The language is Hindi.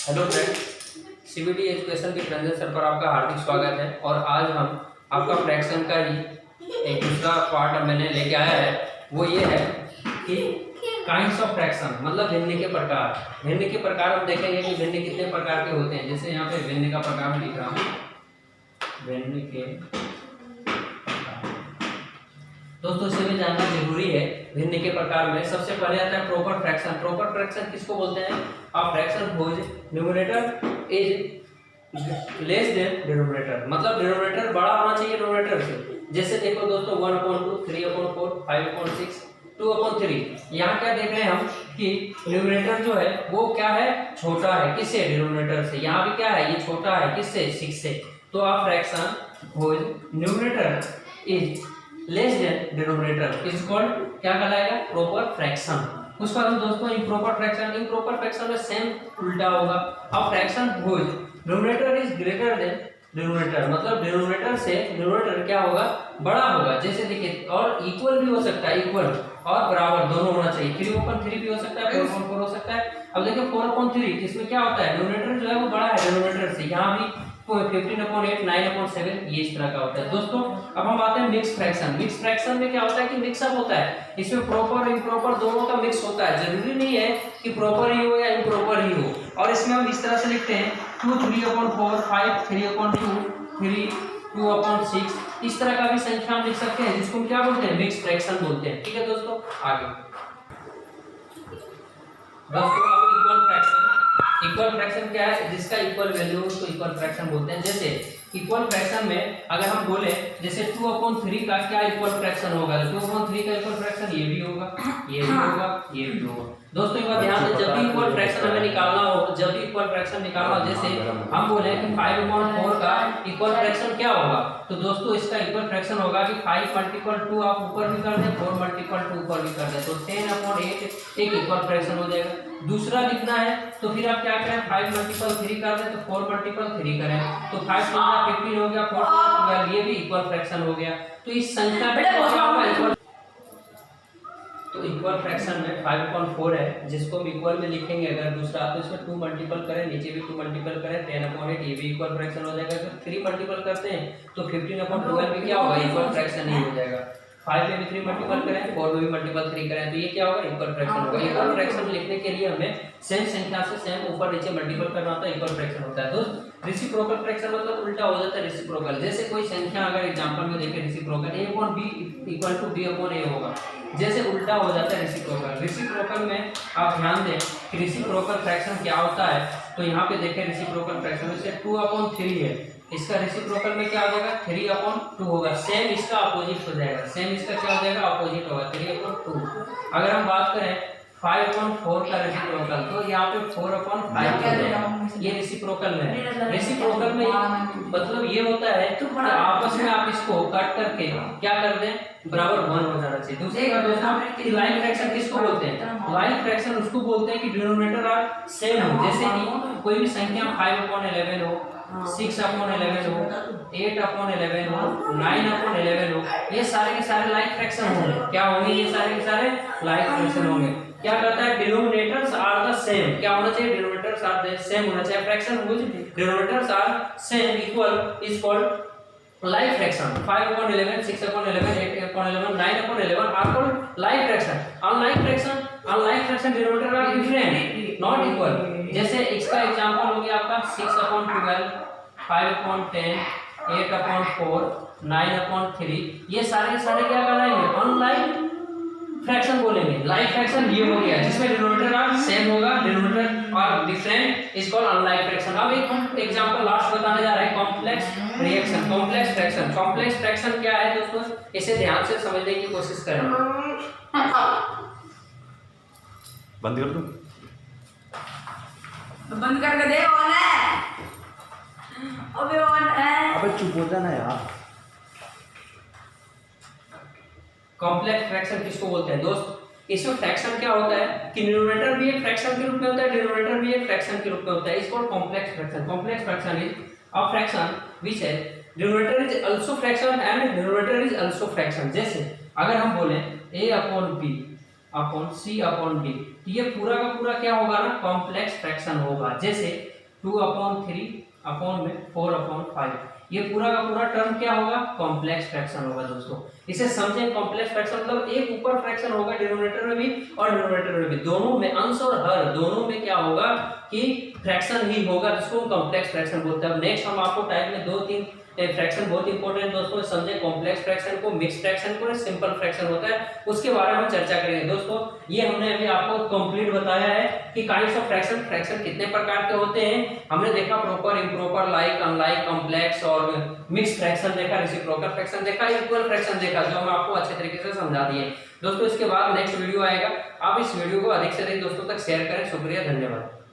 हेलो फ्रेंड, सीबीटी एजुकेशन के ट्रांजिशन सर पर आपका हार्दिक स्वागत है। और आज हम आपका फ्रैक्शन का ही एक दूसरा पार्ट मैंने लेके आया है। वो ये है कि काइंड्स ऑफ फ्रैक्शन, मतलब भिन्न के प्रकार। भिन्न के प्रकार हम देखेंगे कि भिन्न कितने प्रकार के होते हैं। जैसे यहाँ पे भिन्न का प्रकार मैं लिख रहा हूँ, भिन्न के दोस्तों इसे भी जानना जरूरी है। भिन्न के प्रकार में सबसे पहले आता है प्रॉपर फ्रैक्शन। प्रॉपर फ्रैक्शन किसको बोलते हैं? आप fraction whose numerator is less than denominator, मतलब डिनोमिनेटर बड़ा होना चाहिए डिनोमिनेटर से। जैसे देखो दोस्तों 1/2, 3/4, 5/6, 2/3। यहाँ क्या देख रहे हैं हम कि न्यूमरेटर जो है वो क्या है, छोटा है। किससे? डिनोमिनेटर से। यहाँ भी क्या है, ये छोटा है। किससे? 6 से। तो आप fraction whose numerator is less than denominator is called क्या कहलाएगा? Proper fraction. उसके बाद दोस्तों इम्प्रॉपर फ्रैक्शन। इम्प्रॉपर फ्रैक्शन में सेम उल्टा होगा। अब fraction whose numerator is greater than denominator, मतलब डिनोमिनेटर से डिनोमिनेटर क्या होगा? बड़ा होगा। जैसे देखिए, और इक्वल भी हो सकता है, इक्वल और बराबर दोनों होना चाहिए। 3/3 भी हो सकता है, 4/4 हो सकता है। अब देखिए 4/3 इसमें क्या होता है, डिनोमिनेटर जो है वो बड़ा है डिनोमिनेटर से। यहाँ भी 15/8, 9/7 ये इस तरह का होता है। दोस्तों अब हम आते हैं मिक्स फ्रैक्शन। मिक्स फ्रैक्शन में क्या होता है कि मिक्सअप होता है। इसमें प्रॉपर और इम्प्रॉपर दोनों का मिक्स होता है। जरूरी नहीं है कि प्रॉपर ही हो या इम्प्रॉपर ही हो। और इसमें हम इस तरह से लिखते हैं 2 3/4, 5 3/2, 3 2/6। इस तरह का भी संख्या हम लिख सकते हैं, जिसको हम क्या बोलते हैं? मिक्स फ्रैक्शन बोलते हैं। ठीक है दोस्तों, आगे दोस्तों अब इक्वल फ्रैक्शन। इक्वल फ्रैक्शन क्या है? जिसका इक्वल वैल्यू हो उसको इक्वल फ्रैक्शन बोलते हैं। जैसे इक्वल फ्रैक्शन में अगर हम बोले जैसे 2/3 का क्या इक्वल फ्रैक्शन होगा? 2/3 का इक्वल फ्रैक्शन ये भी होगा, ये भी होगा, ये भी होगा। दोस्तों एक बात ध्यान दें, जब भी इक्वल फ्रैक्शन हमें निकालना हो, जब भी इक्वल फ्रैक्शन निकालना हो, जैसे हम बोले कि 5/4 का इक्वल फ्रैक्शन क्या होगा, तो दोस्तों इसका इक्वल फ्रैक्शन होगा कि 5/2 आप ऊपर भी कर दें, 4/2 ऊपर भी कर दें, तो 10/8 एक इक्वल फ्रैक्शन हो जाएगा। दूसरा लिखना है तो फिर आप क्या करें, 5/3 कर दें तो 4/3 करें, तो 5 15 हो गया, 4 ये भी इक्वल फ्रैक्शन हो गया। तो इस संख्या पे क्या होगा? इक्वल। तो इक्वल फ्रैक्शन में 5/4 है, जिसको हम इक्वल में लिखेंगे अगर दूसरा, तो इसमें 2 मल्टीपल करें, नीचे भी 2 मल्टीपल करें, 10/8 ये भी इक्वल फ्रैक्शन हो जाएगा। अगर 3 मल्टीपल करते हैं तो 15/12 भी क्या होगा? इक्वल फ्रैक्शन ही हो जाएगा। 5 में भी 3 मल्टीपल करें, 4 में भी मल्टीपल 3 करें, तो ये क्या होगा? इक्वल फ्रैक्शन होगा। इक्वल फ्रैक्शन लिखने के लिए हमें सेम संख्या से सेम ऊपर नीचे मल्टीपल करना होता है, इक्वल फ्रैक्शन होता है। दोस्त रेसिप्रोकल फ्रैक्शन मतलब उल्टा हो जाता है रेसिप्रोकल। जैसे कोई संख्या अगर एग्जांपल में देखें रेसिप्रोकल a/b = b/a होगा, जैसे उल्टा हो जाता है रेसिप्रोकल। रेसिप्रोकल में आप ध्यान दें कि रेसिप्रोकल फ्रैक्शन क्या होता है, तो यहाँ पे देखें रेसिप्रोकल फ्रैक्शन में से 2/3 है, इसका रेसिप्रोकल में क्या हो जाएगा? 3/2 होगा। सेम इसका अपोजिट हो जाएगा, सेम इसका क्या हो जाएगा? अपोजिट होगा, 3/2। अगर हम बात करें 5/4 का रेसिप्रोकल, तो यहाँ पे 4/5 हो जाएगा। ये रेसिप्रोकल में है। रेसिप्रोकल में मतलब ये होता है कि आपस में आप इसको काट करके क्या कर दें, बराबर 1 हो जाना चाहिए। दूसरी बात दोस्तों, लाइन फ्रैक्शन किसको बोलते हैं? लाइन फ्रैक्शन उसको बोलते हैं कि डिनोमिनेटर आर सेम हो। जैसे कि कोई भी संख्या 5/11 हो, 6/11 हो, 8/11 हो, 9/11 हो, ये सारे के सारे लाइक फ्रैक्शन होंगे। क्या होंगे? ये सारे के सारे लाइक फ्रैक्शन होंगे। क्या करता है? Denominators are the same. क्या होना चाहिए? डिनोमिनेटर्स आर द सेम होना चाहिए। Fraction which denominators are same equal is called like fraction. 5/11, 6/11, 8/11, 9/11 are called like fraction. Unlike fraction denominator are different, not equal. जैसे इसका एग्जांपल हो गया आपका 6/12, 5/10, 8/4, 9/3। ये सारे क्या कहलाएंगे? अनलाइक फ्रैक्शन बोलेंगे। लाइक फ्रैक्शन ये हो गया जिसमें डिनोमिनेटर आर सेम होगा, denominator are different is called unlike fraction. अब एक एग्जांपल लास्ट बताने जा रहे हैं, complex reaction, complex fraction. Complex fraction क्या है दोस्तों, इसे ध्यान से समझने की कोशिश करें। बंद कर दूं? बंद करके दे, ऑन है, अबे ऑन है। अबे चुप हो जाना यार। कॉम्प्लेक्स फ्रैक्शन किसको बोलते हैं दोस्त? इसमें फ्रैक्शन क्या होता है कि न्यूमरेटर भी एक फ्रैक्शन के रूप में होता है, डिनोमिनेटर भी एक फ्रैक्शन के रूप में होता है। इसको complex fraction. Complex fraction is a fraction which है denominator is also fraction and denominator is also fraction. जैसे अगर हम बोले a/b/c/d, ये पूरा का पूरा क्या होगा ना? कॉम्प्लेक्स फ्रैक्शन होगा। जैसे 2/3/4/5। ये पूरा का पूरा टर्म क्या होगा, कॉम्प्लेक्स फ्रैक्शन होगा दोस्तों। इसे समझें, कॉम्प्लेक्स फ्रैक्शन मतलब एक ऊपर फ्रैक्शन होगा डिनोमिनेटर में भी और न्यूमरेटर में भी, दोनों में अंश और हर दोनों में क्या होगा कि फ्रैक्शन ही होगा, जिसको हम कॉम्प्लेक्स फ्रैक्शन बोलते हैं। अब नेक्स्ट हम आपको टाइप में 2-3 फ्रैक्शन बहुत इंपॉर्टेंट दोस्तों, समझे कॉम्प्लेक्स फ्रैक्शन को, मिक्स फ्रैक्शन को, सिंपल फ्रैक्शन होता है, उसके बारे में हम चर्चा करेंगे दोस्तों। ये हमने अभी आपको कंप्लीट बताया है कि काइंड्स ऑफ फ्रैक्शन, फ्रैक्शन कितने प्रकार के होते हैं। हमने देखा proper, improper, like, unlike, complex और मिक्स फ्रैक्शन देखा, रेसिप्रोकल फ्रैक्शन देखा, इक्वल फ्रैक्शन देखा, जो हम आपको अच्छे तरीके से समझा दिए दोस्तों। इसके बाद नेक्स्ट वीडियो आएगा, आप इस वीडियो को अधिक से अधिक दोस्तों तक शेयर करें। शुक्रिया, धन्यवाद।